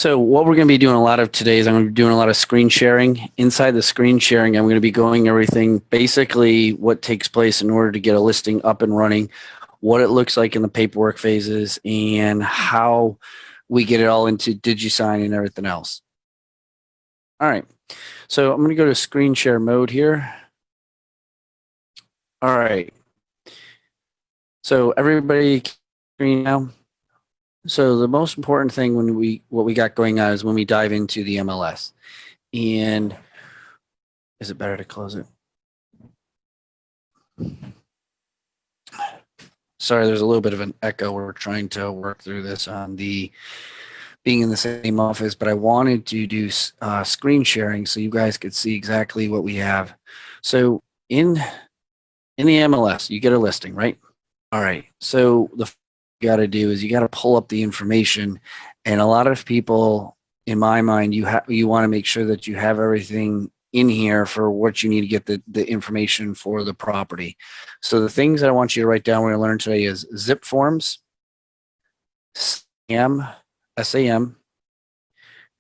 So what we're going to be doing a lot of today is I'm going to be doing a lot of screen sharing. Inside the screen sharing, I'm going to be going everything, basically what takes place in order to get a listing up and running, what it looks like in the paperwork phases, and how we get it all into DigiSign and everything else. All right, so I'm going to go to screen share mode here. All right, so everybody screen now. So the most important thing what we got going on is when we dive into the MLS. And is it better to close it? Sorry, there's a little bit of an echo. We're trying to work through this on the being in the same office, but I wanted to do screen sharing so you guys could see exactly what we have. So in the MLS, you get a listing, right? All right. So the you got to do is you got to pull up the information, and a lot of people, in my mind, you want to make sure that you have everything in here for what you need to get the information for the property. So the things that I want you to write down we're going to learn today is ZipForms, SAM,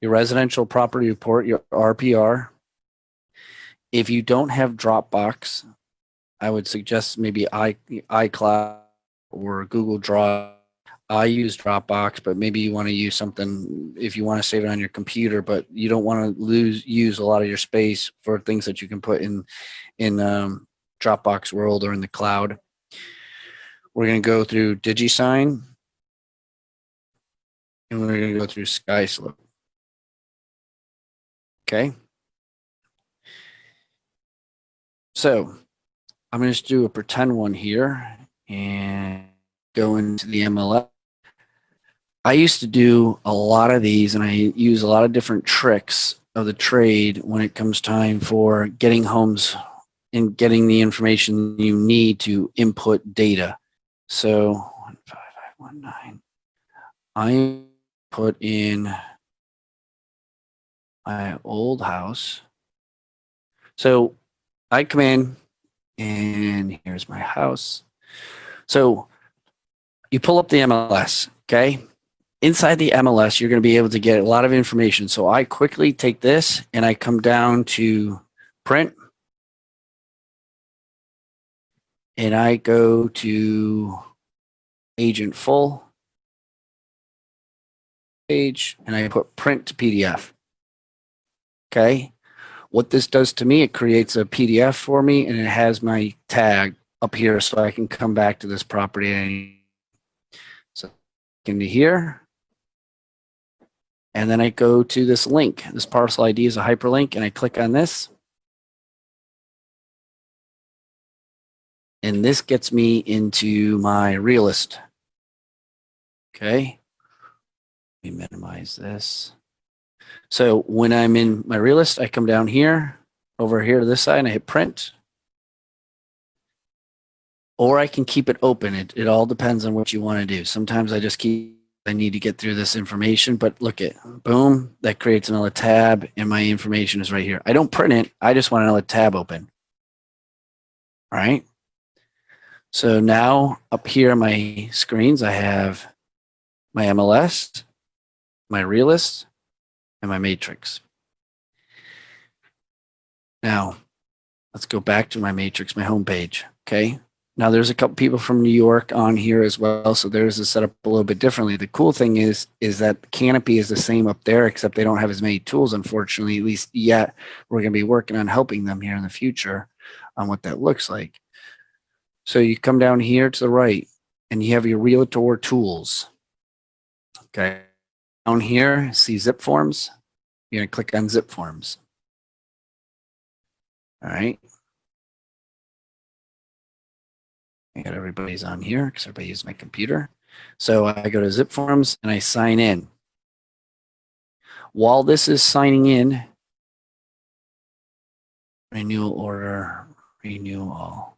your residential property report, your RPR. If you don't have Dropbox, I would suggest maybe iCloud or Google Drive. I use Dropbox, but maybe you want to use something if you want to save it on your computer, but you don't want to use a lot of your space for things that you can put in Dropbox world or in the cloud. We're going to go through DigiSign, and we're going to go through Skyslope. Okay. So I'm going to just do a pretend one here and go into the MLS. I used to do a lot of these, and I use a lot of different tricks of the trade when it comes time for getting homes and getting the information you need to input data. So 15519, I put in my old house. So I come in, and here's my house. So you pull up the MLS, okay? Inside the MLS, you're going to be able to get a lot of information. So I quickly take this and I come down to print, and I go to agent full page, and I put print to PDF. Okay. What this does to me, it creates a PDF for me, and it has my tag up here so I can come back to this property. So into here. And then I go to this link. This parcel ID is a hyperlink, and I click on this. And this gets me into my realist. Okay. Let me minimize this. So when I'm in my realist, I come down here, over here to this side, and I hit print. Or I can keep it open. It all depends on what you want to do. Sometimes I need to get through this information, but look at, boom, that creates another tab, and my information is right here. I don't print it. I just want another tab open. All right. So now up here on my screens, I have my MLS, my realist, and my matrix. Now, let's go back to my matrix, my home page. Okay. Now there's a couple people from New York on here as well, so theirs is set up a little bit differently. The cool thing is that the canopy is the same up there, except they don't have as many tools, unfortunately, at least yet. We're going to be working on helping them here in the future on what that looks like. So you come down here to the right, and you have your Realtor tools. Okay. Down here, see ZipForms. You're going to click on ZipForms. All right. I got everybody's on here because everybody uses my computer. So I go to ZipForms and I sign in. While this is signing in, renewal order, renew all.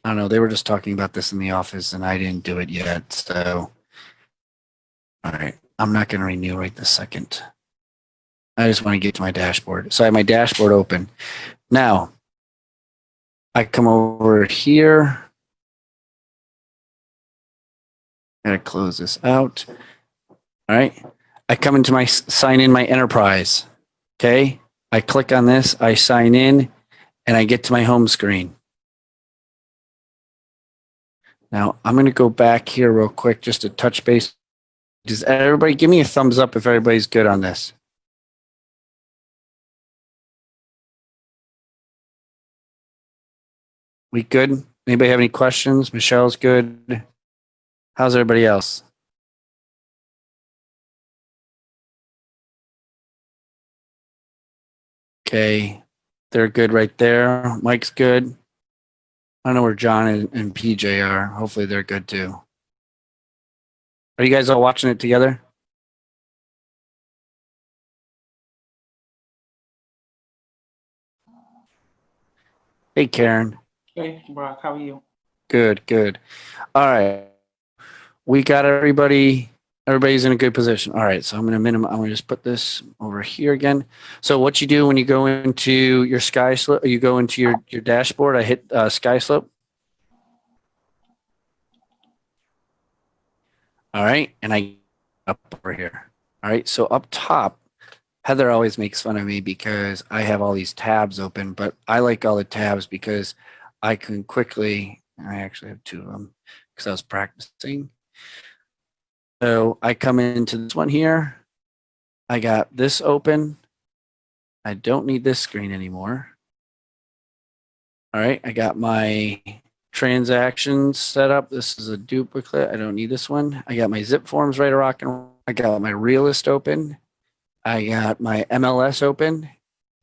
I don't know. They were just talking about this in the office and I didn't do it yet. So, all right. I'm not going to renew right this second. I just want to get to my dashboard. So I have my dashboard open. Now, I come over here. I gotta close this out. All right. I come into my sign in my enterprise. Okay. I click on this, I sign in, and I get to my home screen. Now I'm going to go back here real quick just to touch base. Does everybody give me a thumbs up if everybody's good on this? We good? Anybody have any questions? Michelle's good. How's everybody else? Okay. They're good right there. Mike's good. I don't know where John and PJ are. Hopefully they're good too. Are you guys all watching it together? Hey, Karen. Hey, Brock, how are you? Good, good. All right. We got everybody. Everybody's in a good position. All right. So I'm going to just put this over here again. So what you do when you go into your Skyslope, you go into your dashboard, I hit Skyslope. All right. And I up over here. All right. So up top, Heather always makes fun of me because I have all these tabs open, but I like all the tabs because I can quickly, I actually have two of them because I was practicing. So I come into this one here. I got this open. I don't need this screen anymore. All right, I got my transactions set up. This is a duplicate. I don't need this one. I got my ZipForms right rock and I got my realist open. I got my MLS open.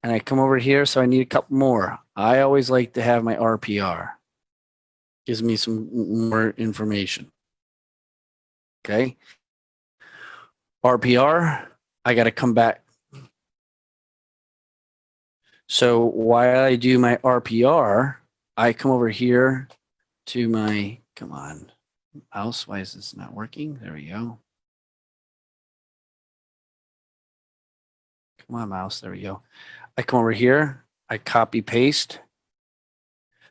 And I come over here, so I need a couple more. I always like to have my RPR. Gives me some more information. Okay. RPR, I got to come back. So while I do my RPR, I come over here to my, come on, mouse. Why is this not working? There we go. Come on, mouse. There we go. I come over here. I copy paste.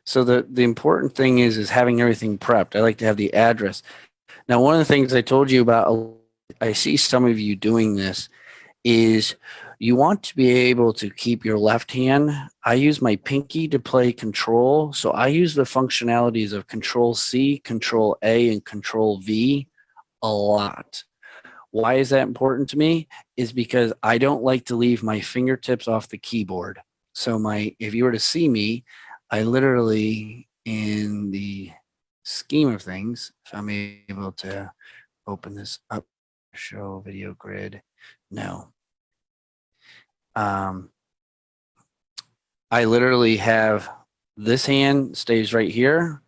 So the important thing is having everything prepped. I like to have the address. Now, one of the things I told you about, I see some of you doing this, is you want to be able to keep your left hand. I use my pinky to play control. So I use the functionalities of Control C, Control A, and Control V a lot. Why is that important to me? Is because I don't like to leave my fingertips off the keyboard. So if you were to see me, I literally, in the scheme of things, if I'm able to open this up, show video grid, no. I literally have this hand stays right here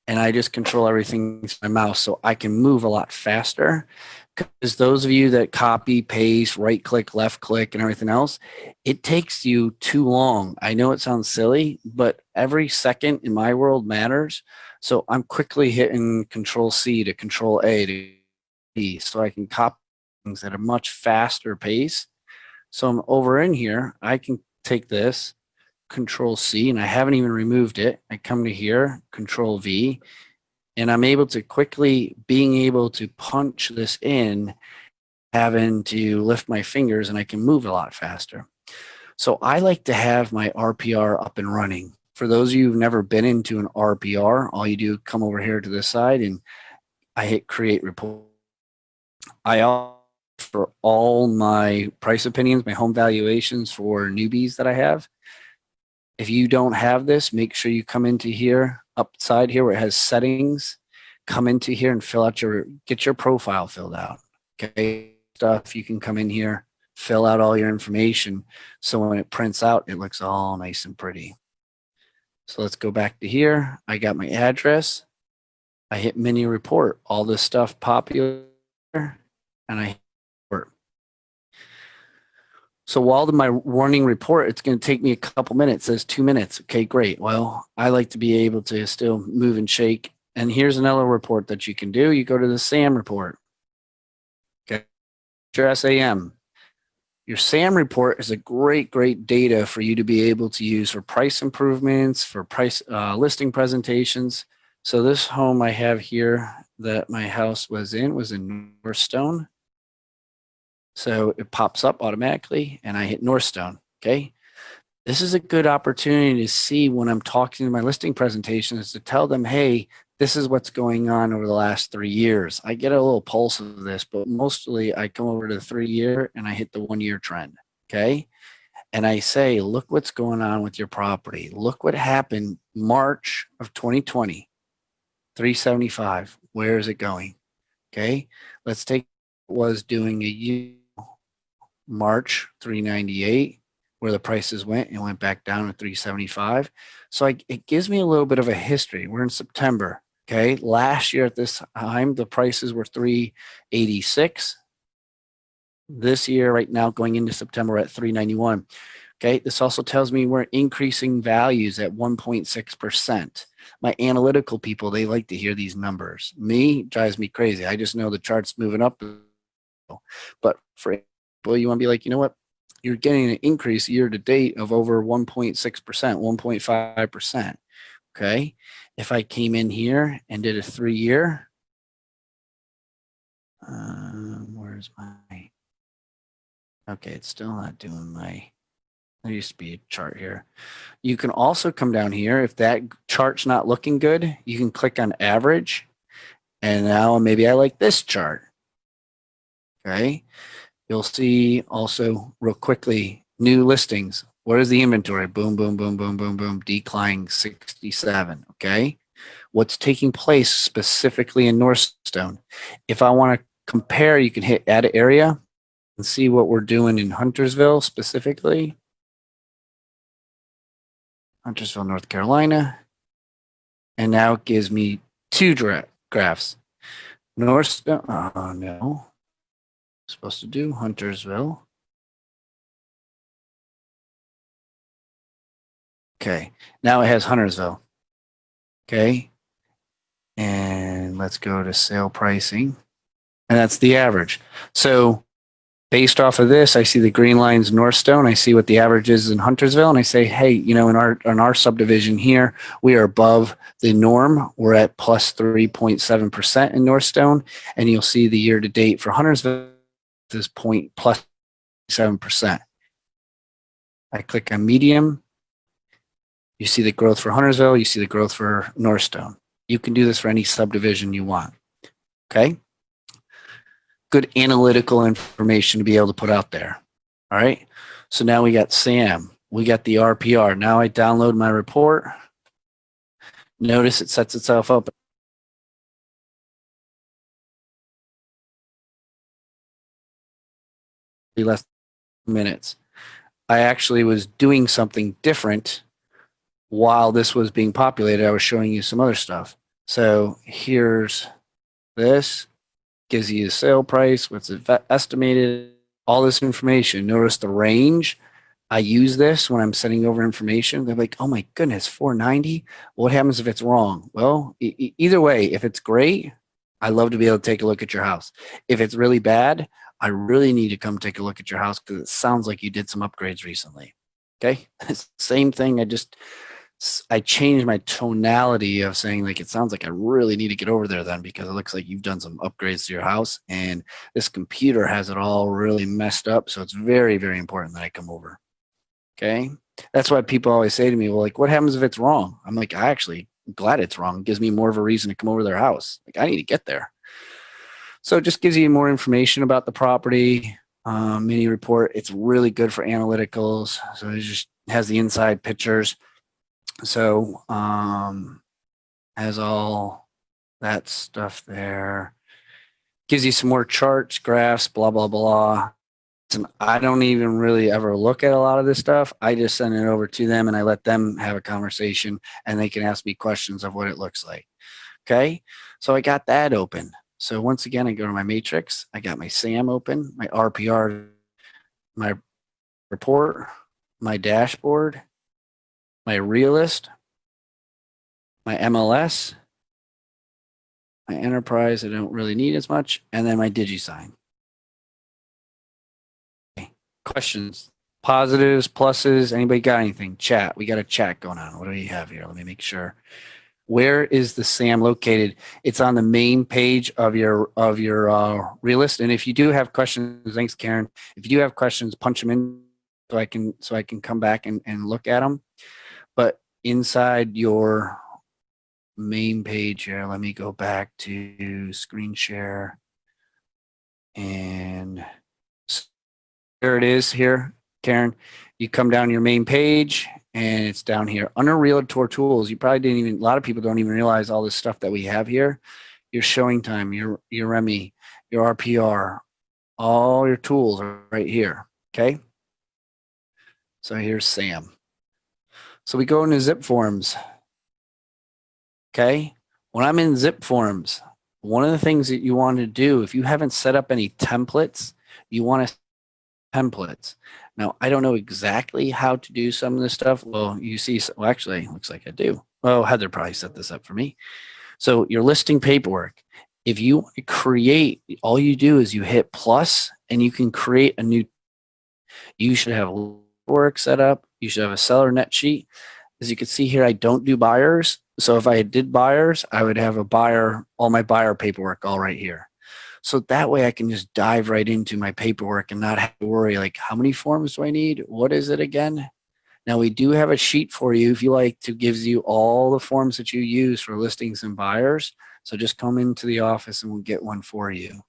and I just control everything with my mouse so I can move a lot faster. Because those of you that copy, paste, right click, left click, and everything else, it takes you too long. I know it sounds silly, but every second in my world matters. So I'm quickly hitting Control C to Control A to B so I can copy things at a much faster pace. So I'm over in here. I can take this, Control C, and I haven't even removed it. I come to here, Control V, and I'm able to quickly being able to punch this in, having to lift my fingers, and I can move a lot faster. So I like to have my RPR up and running. For those of you who've never been into an RPR, all you do come over here to this side and I hit create report. I also, for all my price opinions, my home valuations for newbies that I have. If you don't have this, make sure you come into here, upside here where it has settings, come into here and get your profile filled out. Okay, stuff, you can come in here, fill out all your information. So when it prints out, it looks all nice and pretty. So let's go back to here. I got my address. I hit mini report, all this stuff popular, and I hit report. So while my running report, it's going to take me a couple minutes. It says 2 minutes. Okay, great. Well, I like to be able to still move and shake. And here's another report that you can do. You go to the SAM report. Okay, your SAM. Your SAM report is a great data for you to be able to use for price improvements, for price listing presentations. So this home I have here that my house was in Northstone. So it pops up automatically and I hit Northstone. Okay. This is a good opportunity to see when I'm talking to my listing presentations to tell them, hey, this is what's going on over the last 3 years. I get a little pulse of this, but mostly I come over to the 3-year and I hit the 1-year trend. Okay. And I say, look what's going on with your property. Look what happened March of 2020, 375. Where is it going? Okay. Let's take what was doing a year, March 398, where the prices went and went back down to 375. So it gives me a little bit of a history. We're in September. Okay. Last year at this time, the prices were 386. This year, right now, going into September, we're at 391. Okay, this also tells me we're increasing values at 1.6%. My analytical people, they like to hear these numbers. Me, drives me crazy. I just know the chart's moving up. But for people, you want to be like, you know what? You're getting an increase year to date of over 1.6%, 1.5%. Okay, if I came in here and did a 3-year, where's my, okay, it's still not doing my, there used to be a chart here. You can also come down here. If that chart's not looking good, you can click on average. And now maybe I like this chart. Okay. You'll see also real quickly, new listings. What is the inventory? Boom, boom, boom, boom, boom, boom, declining 67. Okay. What's taking place specifically in Northstone? If I want to compare, you can hit add area and see what we're doing in Huntersville specifically. Huntersville, North Carolina. And now it gives me 2 graphs. Northstone, oh no. Supposed to do Huntersville. Okay, now it has Huntersville. Okay, and let's go to sale pricing. And that's the average. So based off of this, I see the green lines Northstone. I see what the average is in Huntersville, and I say, hey, you know, in our subdivision here, we are above the norm. We're at plus 3.7% in Northstone, and you'll see the year to date for Huntersville is plus 7%. I click on medium. You see the growth for Huntersville. You see the growth for Northstone. You can do this for any subdivision you want. Okay. Good analytical information to be able to put out there. All right. So now we got SAM. We got the RPR. Now I download my report. Notice it sets itself up. Less minutes. I actually was doing something different while this was being populated. I was showing you some other stuff. So here's this. Gives you a sale price, what's estimated, all this information. Notice the range. I use this when I'm sending over information. They're like, oh my goodness, 490. What happens if it's wrong? Well, either way, if it's great, I love to be able to take a look at your house. If it's really bad, I really need to come take a look at your house because it sounds like you did some upgrades recently. Okay, same thing. I changed my tonality of saying like, it sounds like I really need to get over there then because it looks like you've done some upgrades to your house and this computer has it all really messed up. So it's very, very important that I come over. Okay. That's why people always say to me, well, like, what happens if it's wrong? I'm like, I actually glad it's wrong. It gives me more of a reason to come over to their house. Like, I need to get there. So it just gives you more information about the property, mini report. It's really good for analyticals. So it just has the inside pictures. So has all that stuff there. Gives you some more charts, graphs, blah, blah, blah. And I don't even really ever look at a lot of this stuff. I just send it over to them and I let them have a conversation and they can ask me questions of what it looks like. Okay. So I got that open. So once again, I go to my matrix. I got my SAM open, my RPR, my report, my dashboard, my realist, my MLS, my enterprise, I don't really need as much, and then my DigiSign. Okay. Questions, positives, pluses, anybody got anything? Chat, we got a chat going on. What do we have here? Let me make sure. where is the SAM located? It's on the main page of your Realist. And if you do have questions, thanks, Karen. If you do have questions, punch them in so I can come back and look at them. But inside your main page here, let me go back to screen share, and there it is here, Karen. You come down your main page and it's down here under Realtor tools. You probably didn't even, a lot of people don't even realize all this stuff that we have here. Your showing time, your REMI, your RPR, all your tools are right here. Okay. So here's Sam. So we go into ZipForms. Okay. When I'm in ZipForms, one of the things that you want to do, if you haven't set up any templates, you want to templates. Now, I don't know exactly how to do some of this stuff. Well, you see, well, actually, looks like I do. Oh, Heather probably set this up for me. So your listing paperwork, if you create, all you do is you hit plus and you can create a new, you should have work set up. You should have a seller net sheet. As you can see here, I don't do buyers. So if I did buyers, I would have a buyer, all my buyer paperwork all right here. So that way I can just dive right into my paperwork and not have to worry like, how many forms do I need? What is it again? Now we do have a sheet for you if you like to gives you all the forms that you use for listings and buyers. So just come into the office and we'll get one for you.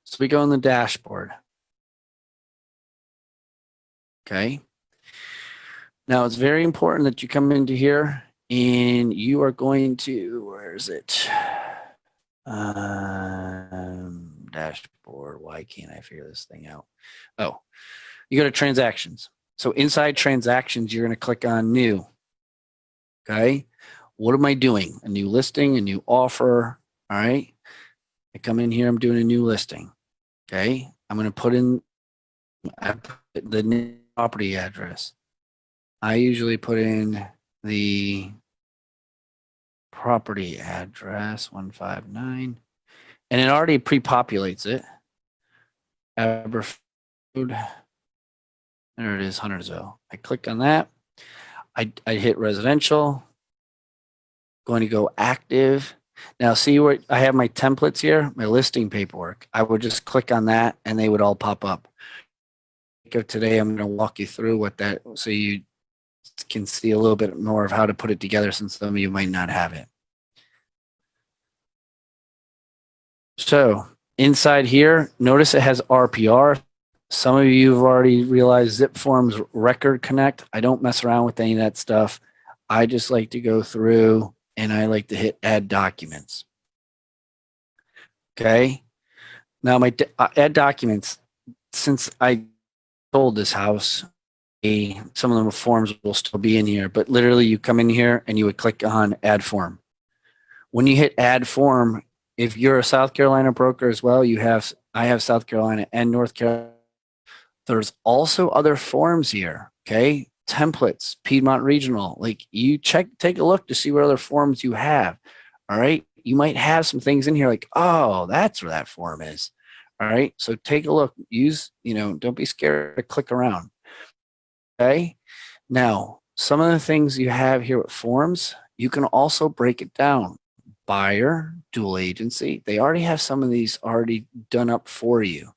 So we go in the dashboard. Okay. Now it's very important that you come into here and you are going to, where is it? Dashboard. Why can't I figure this thing out? Oh, you go to transactions. So inside transactions, you're going to click on new. Okay. What am I doing? A new listing, a new offer. All right. I come in here, I'm doing a new listing. Okay. I'm going to put in the new property address. I usually put in the property address 159 and it already pre-populates it. Aberfood. There it is, Huntersville. I click on that. I hit residential. Going to go active. Now see where I have my templates here, my listing paperwork. I would just click on that and they would all pop up. Today I'm going to walk you through what that, so you can see a little bit more of how to put it together since some of you might not have it. So inside here, notice it has RPR. Some of you have already realized ZipForms Record Connect. I don't mess around with any of that stuff. I just like to go through and I like to hit add documents. Okay. Now my add documents, since I sold this house, some of the forms will still be in here, but literally you come in here and you would click on add form. When you hit add form, if you're a South Carolina broker as well, I have South Carolina and North Carolina. There's also other forms here. Okay. Templates, Piedmont Regional, like you take a look to see what other forms you have. All right. You might have some things in here like, oh, that's where that form is. All right. So take a look, don't be scared to click around. Okay. Now, some of the things you have here with forms, you can also break it down. Buyer, dual agency. They already have some of these already done up for you.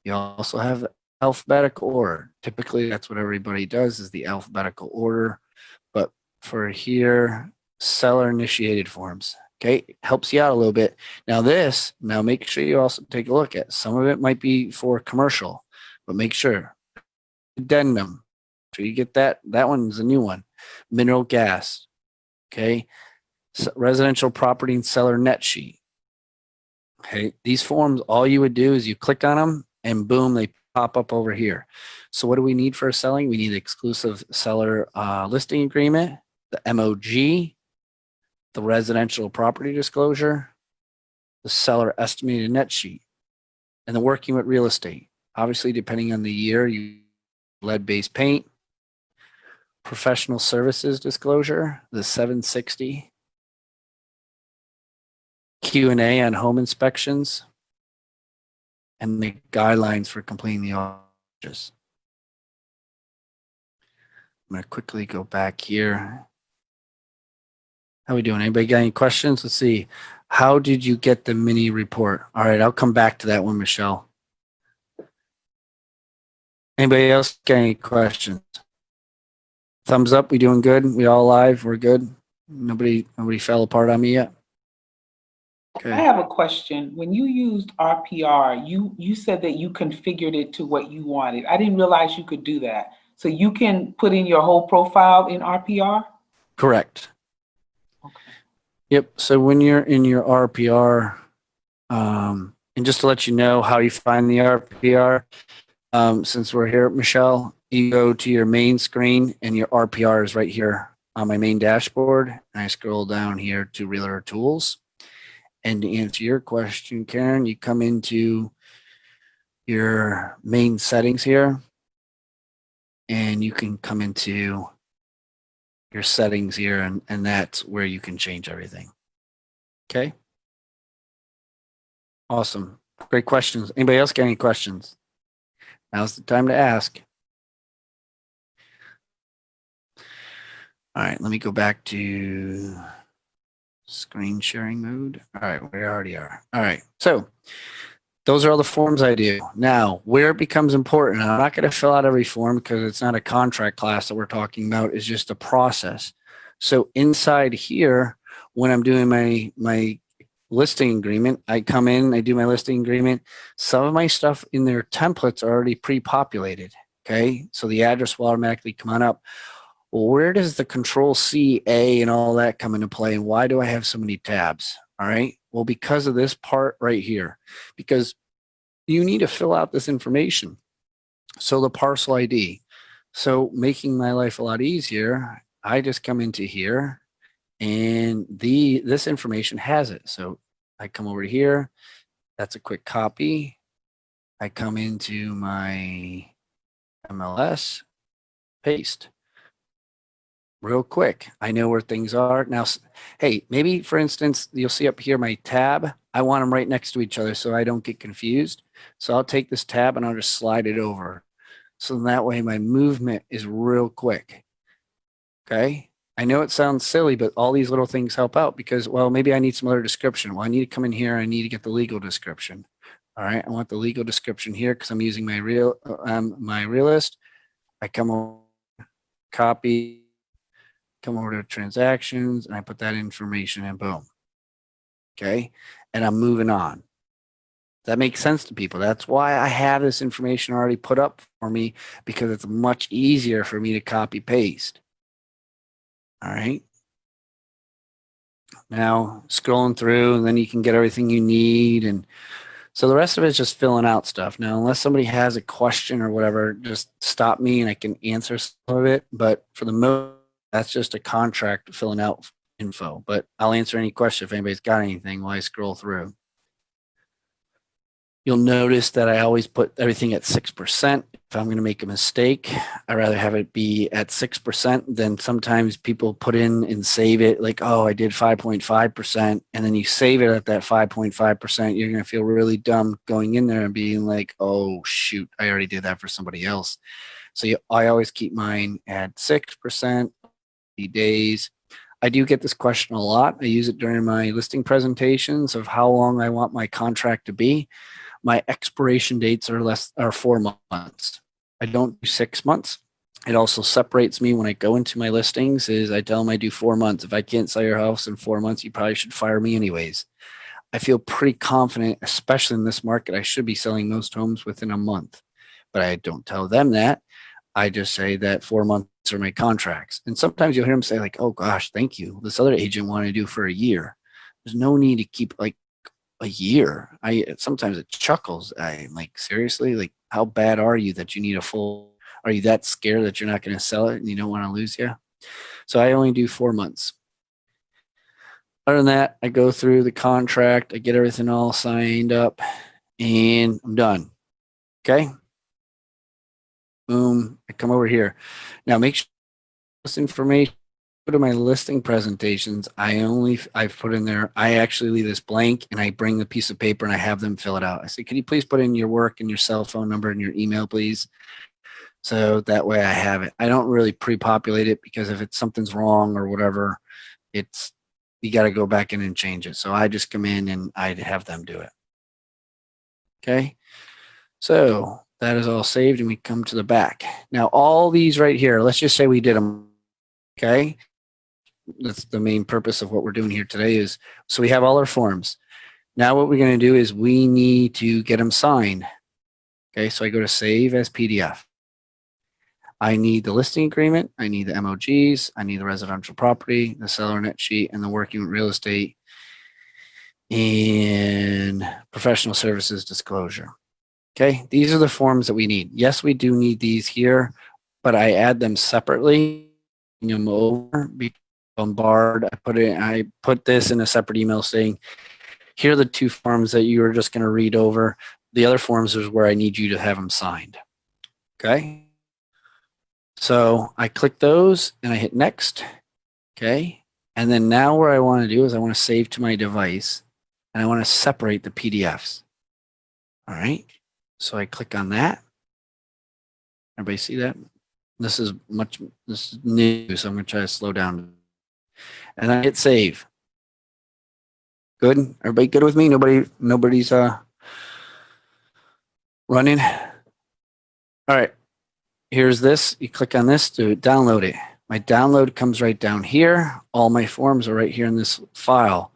You also have alphabetical order. Typically, that's what everybody does is the alphabetical order. But for here, seller initiated forms. Okay, helps you out a little bit. Now make sure you also take a look at some of it might be for commercial, but make sure addendum. So you get that one's a new one. Mineral gas. Okay, so residential property and seller net sheet. Okay, these forms, all you would do is you click on them and boom, they pop up over here. So what do we need for selling? We need the exclusive seller listing agreement, the MOG, the residential property disclosure, the seller estimated net sheet, and the working with real estate. Obviously, depending on the year, you lead-based paint, professional services disclosure, the 760, Q&A on home inspections, and the guidelines for completing the audits. I'm going to quickly go back here How we doing? Anybody got any questions? Let's see. How did you get the mini report? All right, I'll come back to that one, Michelle. Anybody else got any questions? Thumbs up. We doing good? We all live? We're good? Nobody fell apart on me yet? I Okay. have a question. When you used RPR, you said that you configured it to what you wanted. I didn't realize you could do that. So you can put in your whole profile in RPR? Correct. Okay. Yep. So when you're in your RPR, and just to let you know how you find the RPR, since we're here, Michelle, you go to your main screen and your RPR is right here on my main dashboard. And I scroll down here to Realtor Tools. And to answer your question, Karen, you come into your main settings here and you can come into your settings here and that's where you can change everything. Okay. Awesome. Great questions. Anybody else got any questions? Now's the time to ask. All right, let me go back to screen sharing mode. All right, we already are. All right, so those are all the forms I do. Now, where it becomes important, I'm not going to fill out every form because it's not a contract class that we're talking about. It's just a process. So inside here, when I'm doing my listing agreement, I come in, I do my listing agreement. Some of my stuff in their templates are already pre-populated. Okay, so the address will automatically come on up. Well, where does the Control C, A, and all that come into play? And why do I have so many tabs? All right. Well, because of this part right here, because you need to fill out this information. So the parcel ID. So making my life a lot easier, I just come into here and this information has it. So I come over here. That's a quick copy. I come into my MLS, paste. Real quick. I know where things are. Now, hey, maybe for instance, you'll see up here my tab. I want them right next to each other so I don't get confused. So I'll take this tab and I'll just slide it over. So that way my movement is real quick. Okay. I know it sounds silly, but all these little things help out because, well, maybe I need some other description. Well, I need to come in here. I need to get the legal description. All right. I want the legal description here because I'm using my realist. I come over, copy, come over to transactions, and I put that information in, boom. Okay. And I'm moving on. That makes sense to people. That's why I have this information already put up for me because it's much easier for me to copy paste. All right. Now scrolling through and then you can get everything you need. And so the rest of it is just filling out stuff. Now, unless somebody has a question or whatever, just stop me and I can answer some of it. But for the most, that's just a contract filling out info. But I'll answer any question if anybody's got anything while I scroll through. You'll notice that I always put everything at 6%. If I'm going to make a mistake, I'd rather have it be at 6% than sometimes people put in and save it like, oh, I did 5.5%. And then you save it at that 5.5%. You're going to feel really dumb going in there and being like, oh, shoot, I already did that for somebody else. So I always keep mine at 6%, days. I do get this question a lot. I use it during my listing presentations of how long I want my contract to be. My expiration dates are 4 months. I don't do 6 months. It also separates me when I go into my listings is I tell them I do 4 months. If I can't sell your house in 4 months, you probably should fire me anyways. I feel pretty confident, especially in this market, I should be selling most homes within a month. But I don't tell them that. I just say that 4 months are my contracts. And sometimes you'll hear them say like, oh gosh, thank you. This other agent wanted to do for a year. There's no need to keep like a year. I sometimes it chuckles. I'm like, seriously, like how bad are you that you need a full? Are you that scared that you're not going to sell it and you don't want to lose you? So I only do 4 months. Other than that, I go through the contract, I get everything all signed up, and I'm done. Okay. Boom. I come over here. Now make sure this information go to my listing presentations. I've put in there, I actually leave this blank and I bring the piece of paper and I have them fill it out. I say, can you please put in your work and your cell phone number and your email, please? So that way I have it. I don't really pre-populate it because if it's something's wrong or whatever, it's you got to go back in and change it. So I just come in and I'd have them do it. Okay. So that is all saved and we come to the back. Now all these right here, let's just say we did them. Okay. That's the main purpose of what we're doing here today is, so we have all our forms. Now what we're going to do is we need to get them signed. Okay. So I go to save as PDF. I need the listing agreement. I need the MOGs. I need the residential property, the seller net sheet, and the working with real estate and professional services disclosure. Okay, these are the forms that we need. Yes, we do need these here, but I add them separately. Them over bombard. I put this in a separate email saying, here are the two forms that you are just going to read over. The other forms is where I need you to have them signed. Okay. So I click those and I hit next. Okay. And then now what I want to do is I want to save to my device and I want to separate the PDFs. All right. So I click on that. Everybody see that? This is new, so I'm going to try to slow down. And I hit save. Good. Everybody good with me? Nobody's running. All right. Here's this. You click on this to download it. My download comes right down here. All my forms are right here in this file.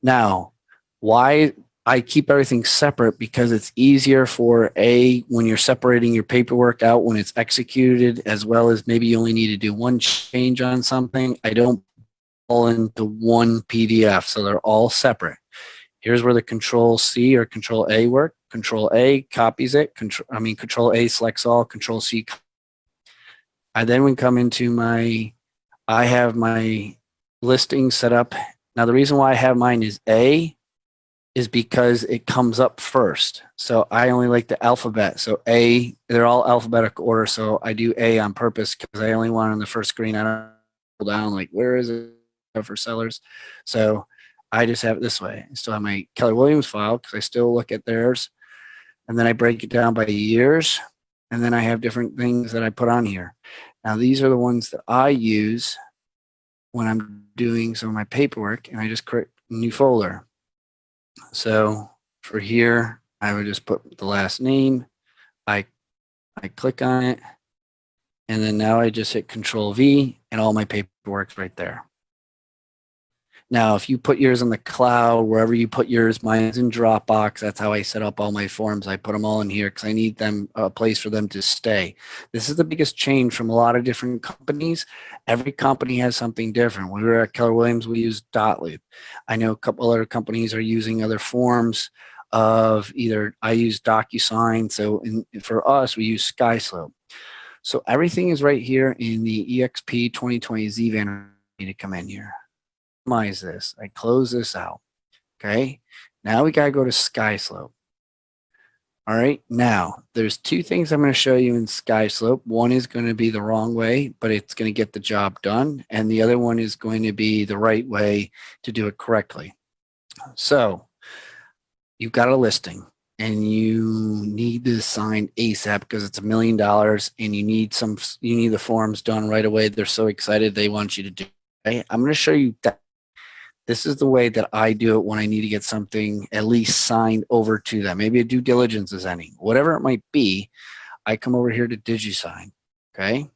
Now, why I keep everything separate? Because it's easier for when you're separating your paperwork out when it's executed, as well as maybe you only need to do one change on something. I don't all into one PDF, so they're all separate. Here's where the Control C or Control A work. Control A copies it. Control A selects all. Control C. I then would come into I have my listing set up. Now the reason why I have mine is A is because it comes up first. So I only like the alphabet. So A, they're all alphabetical order. So I do A on purpose because I only want on the first screen. I don't pull down like, where is it for sellers? So I just have it this way. I still have my Keller Williams file because I still look at theirs. And then I break it down by years. And then I have different things that I put on here. Now these are the ones that I use when I'm doing some of my paperwork, and I just create a new folder. So for here, I would just put the last name. I click on it, and then now I just hit Control V, and all my paperwork's right there. Now, if you put yours in the cloud, wherever you put yours, mine's in Dropbox. That's how I set up all my forms. I put them all in here because I need them a place for them to stay. This is the biggest change from a lot of different companies. Every company has something different. When we were at Keller Williams, we used Dotloop. I know a couple other companies are using other forms of either, I use DocuSign. So for us, we use Skyslope. So everything is right here in the EXP 2020 Zevan. I need to come in here. This. I close this out. Okay. Now we got to go to Skyslope. All right. Now there's two things I'm going to show you in Skyslope. One is going to be the wrong way, but it's going to get the job done. And the other one is going to be the right way to do it correctly. So you've got a listing and you need to sign ASAP because it's $1 million and you need the forms done right away. They're so excited. They want you to do it. Okay? I'm going to show you that. This is the way that I do it when I need to get something at least signed over to them. Maybe a due diligence is ending. Whatever it might be, I come over here to DigiSign, okay?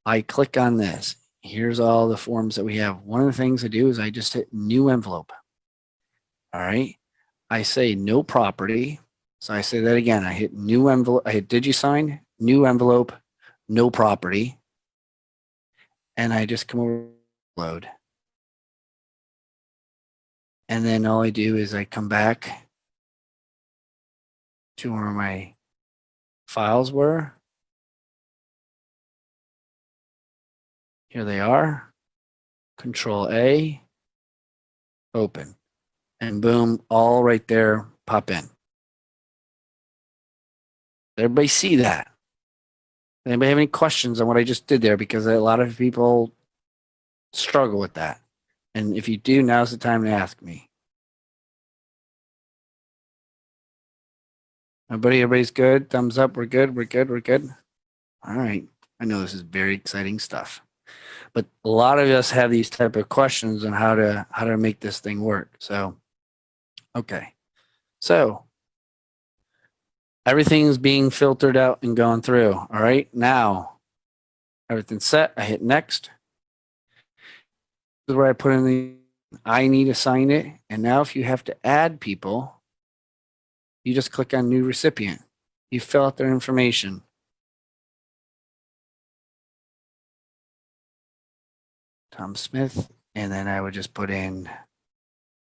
I click on this. Here's all the forms that we have. One of the things I do is I just hit new envelope, all right? I say no property. So I say that again. I hit new envelope. I hit DigiSign, new envelope, no property. And I just come over to load. And then all I do is I come back to where my files were. Here they are. Control A, open. And boom, all right there, pop in. Everybody see that? Anybody have any questions on what I just did there? Because a lot of people struggle with that. And if you do, now's the time to ask me. Everybody's good? Thumbs up, we're good, we're good, we're good. All right, I know this is very exciting stuff. But a lot of us have these type of questions on how to make this thing work. So, okay. So everything's being filtered out and gone through. All right. Now everything's set. I hit next. This is where I put in the I need to sign it. And now if you have to add people, you just click on new recipient. You fill out their information. Tom Smith. And then I would just put in,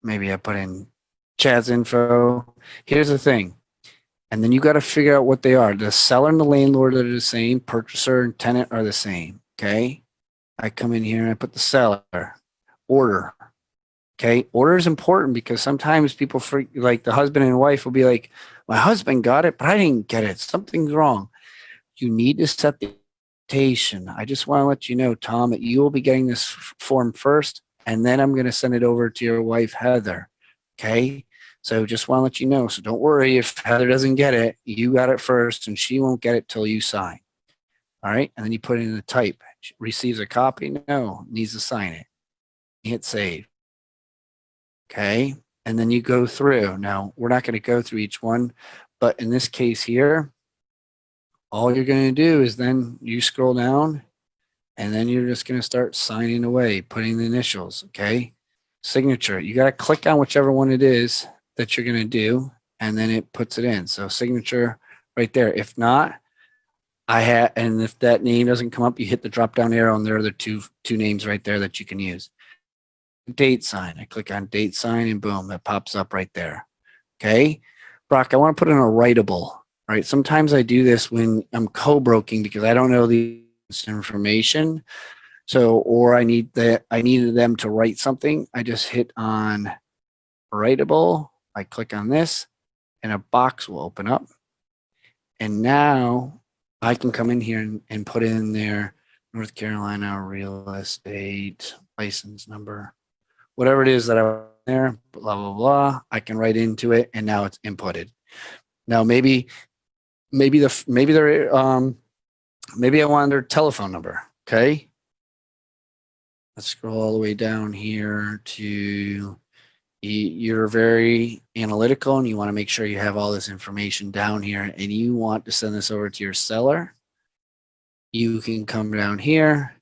maybe I put in Chad's info. Here's the thing. And then you got to figure out what they are. The seller and the landlord are the same. Purchaser and tenant are the same. Okay. I come in here and I put the seller. Order. Okay. Order is important because sometimes people like the husband and wife will be like, my husband got it, but I didn't get it. Something's wrong. You need to set the expectation. I just want to let you know, Tom, that you will be getting this form first, and then I'm going to send it over to your wife, Heather. Okay. So just want to let you know. So don't worry if Heather doesn't get it. You got it first, and she won't get it till you sign. All right. And then you put it in the type. She receives a copy? No, needs to sign it. Hit save. Okay. And then you go through. Now, we're not going to go through each one, but in this case here, all you're going to do is then you scroll down and then you're just going to start signing away, putting the initials. Okay. Signature. You got to click on whichever one it is that you're going to do, and then it puts it in. So signature right there. If not, and if that name doesn't come up, you hit the drop down arrow and there are the two names right there that you can use. Date sign. I click on date sign and boom, that pops up right there. Okay. Brock, I want to put in a writable. All right. Sometimes I do this when I'm co-broking because I don't know the information. So, or I needed them to write something. I just hit on writable. I click on this and a box will open up. And now I can come in here and put in their North Carolina real estate license number, whatever it is that I want there, blah, blah, blah. I can write into it and now it's inputted. Now maybe I want their telephone number. Okay. Let's scroll all the way down here to, you're very analytical and you want to make sure you have all this information down here and you want to send this over to your seller. You can come down here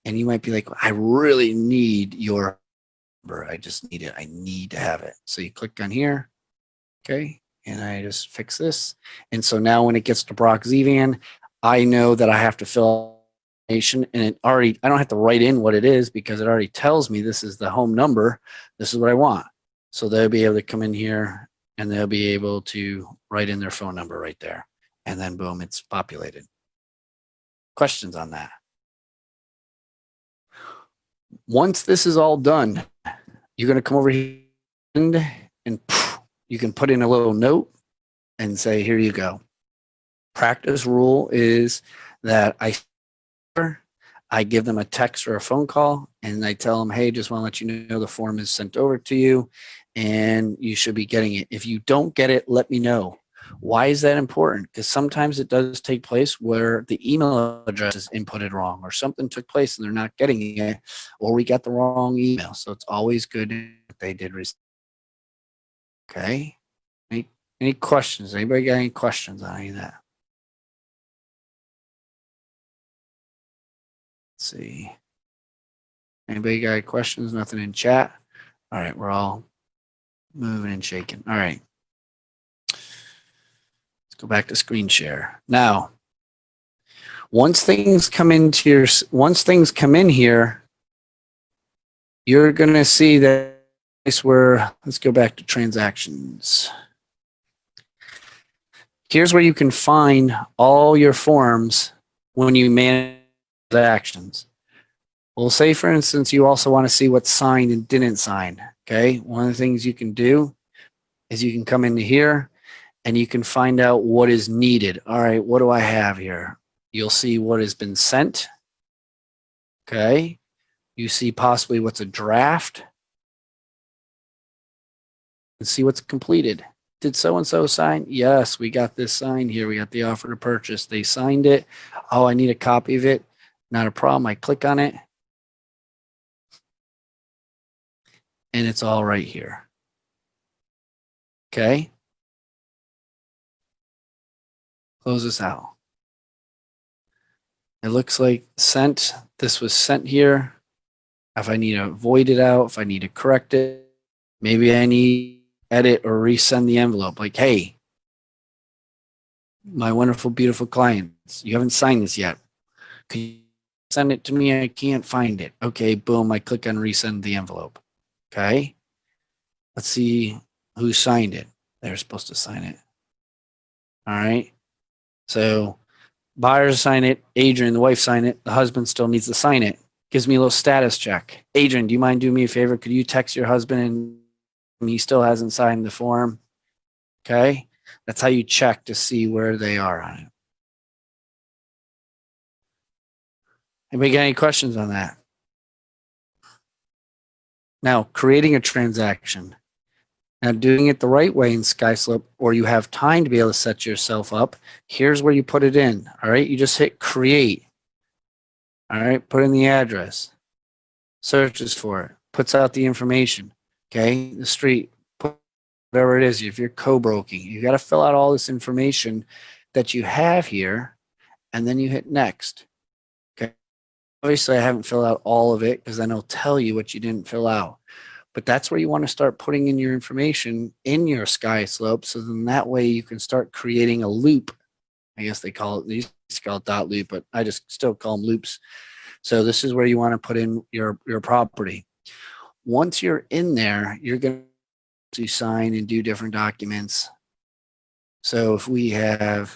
and you might be like, I really need your number. I just need it. I need to have it. So you click on here. Okay. And I just fix this. And so now when it gets to Brock Zevan, I know that I have to fill information and I don't have to write in what it is because it already tells me this is the home number. This is what I want. So they'll be able to come in here and they'll be able to write in their phone number right there. And then boom, it's populated. Questions on that? Once this is all done, you're going to come over here and you can put in a little note and say, here you go. Practice rule is that I give them a text or a phone call and I tell them, hey, just want to let you know the form is sent over to you and you should be getting it. If you don't get it, let me know. Why is that important? Because sometimes it does take place where the email address is inputted wrong or something took place and they're not getting it or we got the wrong email. So it's always good if they did receive. Okay. Any questions? Anybody got any questions on any of that? Let's see. Anybody got any questions? Nothing in chat? All right, we're all moving and shaking. All right. Let's go back to screen share. Now, once things come in here, you're going to see that where, let's go back to transactions. Here's where you can find all your forms when you manage transactions. Well, say for instance, you also want to see what's signed and didn't sign. Okay. One of the things you can do is you can come into here and you can find out what is needed. All right. What do I have here? You'll see what has been sent. Okay. You see possibly what's a draft and see what's completed. Did so-and-so sign? Yes, we got this signed here. We got the offer to purchase. They signed it. Oh, I need a copy of it. Not a problem. I click on it and it's all right here. Okay. Close this out. It looks like sent. This was sent here. If I need to void it out, if I need to correct it, maybe I need to edit or resend the envelope. Like, hey, my wonderful, beautiful clients, you haven't signed this yet. Can you send it to me? I can't find it. Okay, boom. I click on resend the envelope. Okay. Let's see who signed it. They're supposed to sign it. All right. So buyers sign it. Adrian, the wife, sign it. The husband still needs to sign it. Gives me a little status check. Adrian, do you mind doing me a favor? Could you text your husband and he still hasn't signed the form? Okay. That's how you check to see where they are on it. Anybody got any questions on that? Now, creating a transaction. Now, doing it the right way in Skyslope, or you have time to be able to set yourself up, here's where you put it in. All right. You just hit create. All right. Put in the address. Searches for it. Puts out the information. Okay. The street. Whatever it is. If you're co-broking, you got to fill out all this information that you have here. And then you hit next. Okay. Obviously, I haven't filled out all of it because then it'll tell you what you didn't fill out. But that's where you want to start putting in your information in your Skyslope. So then that way you can start creating a loop. I guess they used to call it dot loop, but I just still call them loops. So this is where you want to put in your property. Once you're in there, you're going to sign and do different documents. So if we got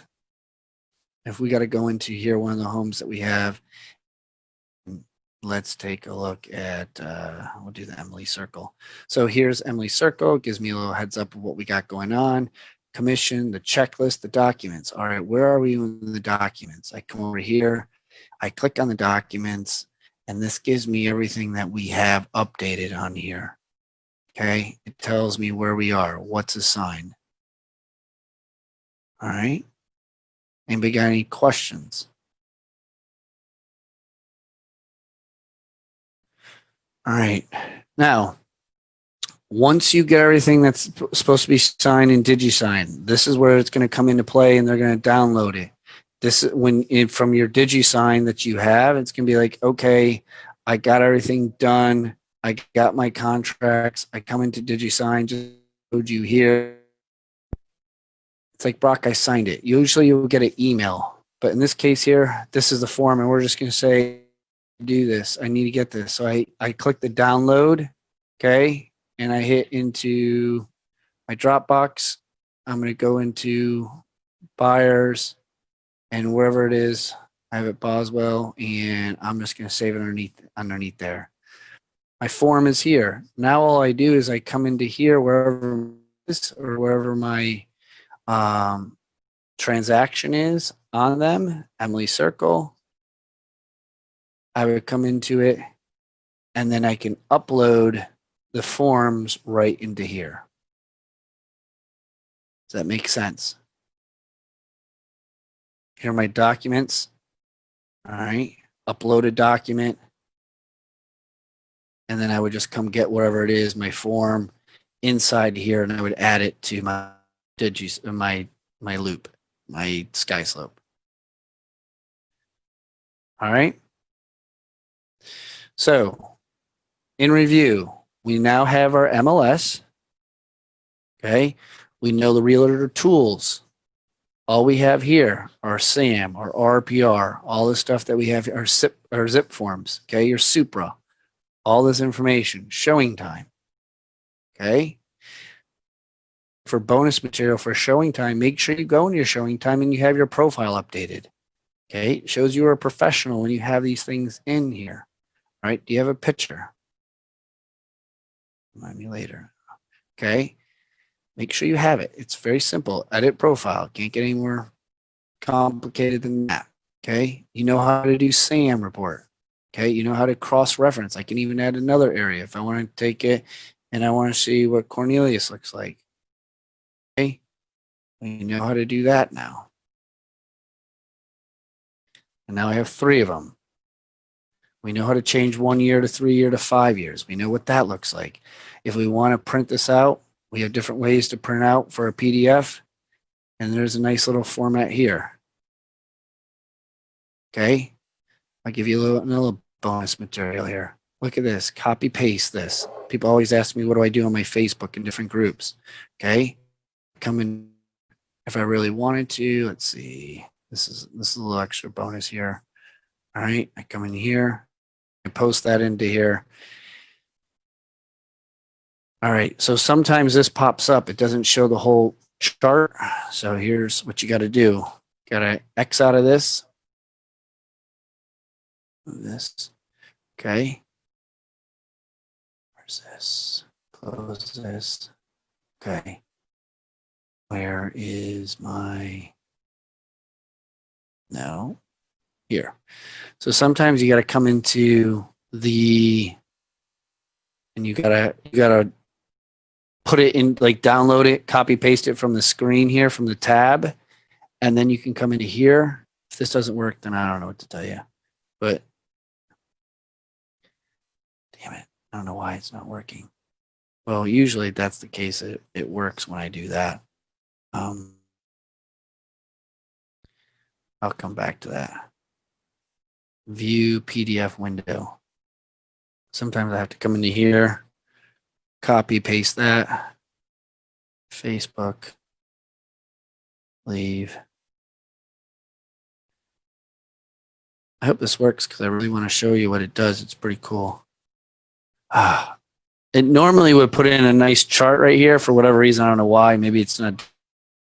to go into here, one of the homes that we have, let's take a look at, we'll do the Emily Circle. So here's Emily Circle. It gives me a little heads up of what we got going on. Commission, the checklist, the documents. All right, where are we in the documents? I come over here, I click on the documents, and this gives me everything that we have updated on here. Okay, it tells me where we are, what's assigned. All right, anybody got any questions? All right, now, once you get everything that's supposed to be signed in DigiSign, this is where it's going to come into play and they're going to download it. This is from your DigiSign that you have, it's going to be like, okay, I got everything done. I got my contracts. I come into DigiSign, just showed you here. It's like, Brock, I signed it. Usually you'll get an email, but in this case here, this is the form and we're just going to say, do this. I need to get this. So I click the download. Okay. And I hit into my Dropbox. I'm going to go into buyers and wherever it is, I have it Boswell, and I'm just going to save it underneath there. My form is here. Now all I do is I come into here wherever this or wherever my transaction is on them, Emily Circle. I would come into it and then I can upload the forms right into here. Does that make sense? Here are my documents. All right, upload a document. And then I would just come get wherever it is, my form inside here, and I would add it to my my loop, my Skyslope. All right. So in review, we now have our MLS. Okay. We know the Realtor tools. All we have here are SAM or RPR, all the stuff that we have are ZipForms. Okay. Your Supra, all this information, showing time. Okay. For bonus material for showing time, make sure you go into your showing time and you have your profile updated. Okay. It shows you are a professional when you have these things in here. All right. Do you have a picture? Remind me later. Okay. Make sure you have it. It's very simple. Edit profile. Can't get any more complicated than that. Okay. You know how to do SAM report. Okay. You know how to cross reference. I can even add another area if I want to take it and I want to see what Cornelius looks like. Okay. We know how to do that now. And now I have 3 of them. We know how to change 1 year to 3 year to 5 years. We know what that looks like. If we want to print this out, we have different ways to print out for a PDF. And there's a nice little format here. Okay. I'll give you a little bonus material here. Look at this, copy paste this. People always ask me, what do I do on my Facebook in different groups? Okay. Come in if I really wanted to. Let's see. This is a little extra bonus here. All right. I come in here. I post that into here. All right. So sometimes this pops up. It doesn't show the whole chart. So here's what you got to do. Got to X out of this. This. Okay. Where's this? Close this. Okay. Where is my, no, here. So sometimes you got to come into the, and you gotta put it in, like download it, copy paste it from the screen here, from the tab, and then you can come into here. If this doesn't work, then I don't know what to tell you. But damn it, I don't know why it's not working. Well, usually that's the case. It works when I do that. I'll come back to that. View PDF window. Sometimes I have to come into here, copy, paste that. Facebook, leave. I hope this works because I really want to show you what it does. It's pretty cool. It normally would put in a nice chart right here for whatever reason. I don't know why. Maybe it's not,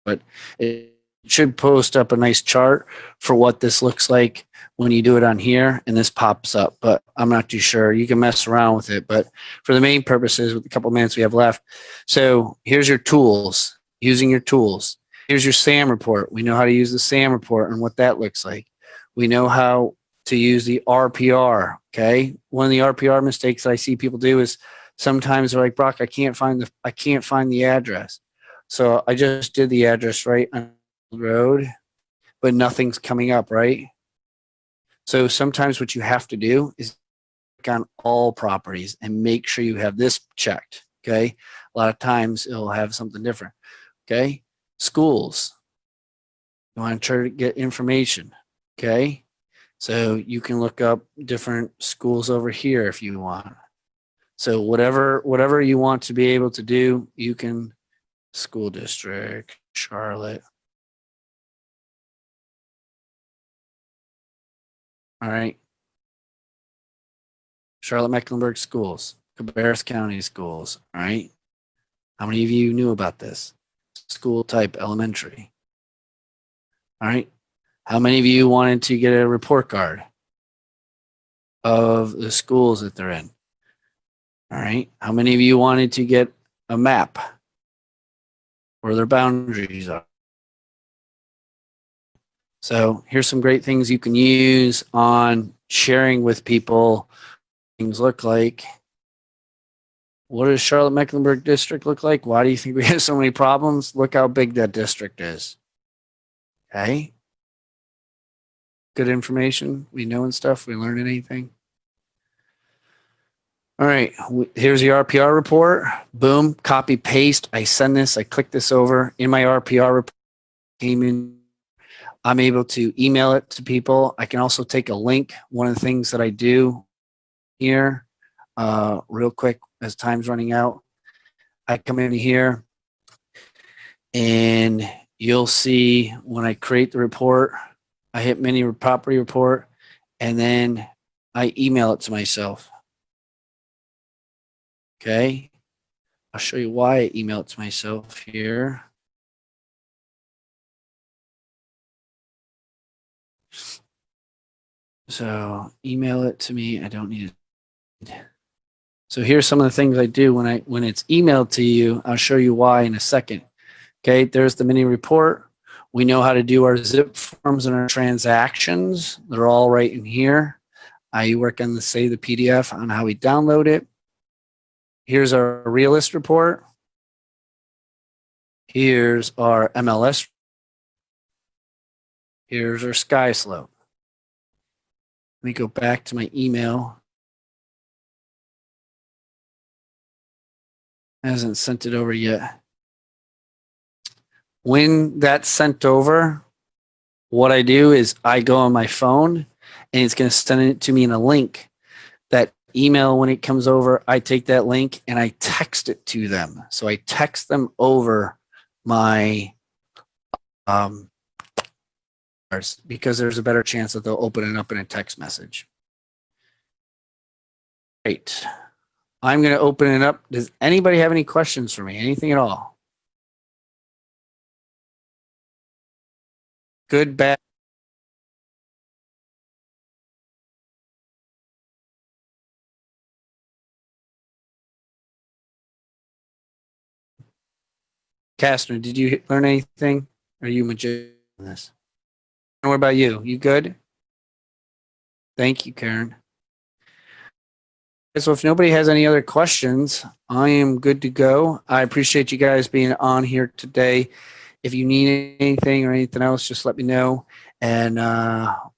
but it should post up a nice chart for what this looks like when you do it on here, and this pops up, but I'm not too sure. You can mess around with it, but for the main purposes, with the couple minutes we have left. So here's your tools, using your tools. Here's your SAM report. We know how to use the SAM report and what that looks like. We know how to use the RPR, okay? One of the RPR mistakes I see people do is sometimes they're like, Brock, I can't find the address. So I just did the address right on the road, but nothing's coming up, right? So sometimes what you have to do is click on all properties and make sure you have this checked, okay? A lot of times it'll have something different, okay? Schools, you want to try to get information, okay? So you can look up different schools over here if you want. So whatever you want to be able to do, you can. School district, Charlotte. All right. Charlotte-Mecklenburg schools, Cabarrus County schools. All right. How many of you knew about this? School type elementary. All right. How many of you wanted to get a report card of the schools that they're in? All right. How many of you wanted to get a map where their boundaries are? So here's some great things you can use on sharing with people. Things look like. What does Charlotte-Mecklenburg district look like? Why do you think we have so many problems? Look how big that district is. Okay. Good information. We know and stuff. We learned anything. All right. Here's the RPR report. Boom. Copy paste. I send this. I click this over in my RPR report. Came in. I'm able to email it to people. I can also take a link. One of the things that I do here, real quick, as time's running out, I come in here and you'll see when I create the report, I hit mini property report and then I email it to myself. Okay. I'll show you why I email it to myself here. So email it to me. I don't need it. So here's some of the things I do when it's emailed to you. I'll show you why in a second. Okay, there's the mini report. We know how to do our zip forms and our transactions. They're all right in here. I work on the save the PDF on how we download it. Here's our realist report. Here's our MLS. Here's our Skyslope. Let me go back to my email. Hasn't sent it over yet. When that's sent over, what I do is I go on my phone and it's going to send it to me in a link. That email, when it comes over, I take that link and I text it to them. So I text them over my because there's a better chance that they'll open it up in a text message. Great. I'm going to open it up. Does anybody have any questions for me? Anything at all? Good, bad? Castner, did you learn anything? Are you magician in this? And what about you? You good? Thank you, Karen. So if nobody has any other questions, I am good to go. I appreciate you guys being on here today. If you need anything or anything else, just let me know and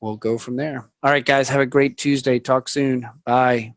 we'll go from there. All right, guys, have a great Tuesday. Talk soon. Bye.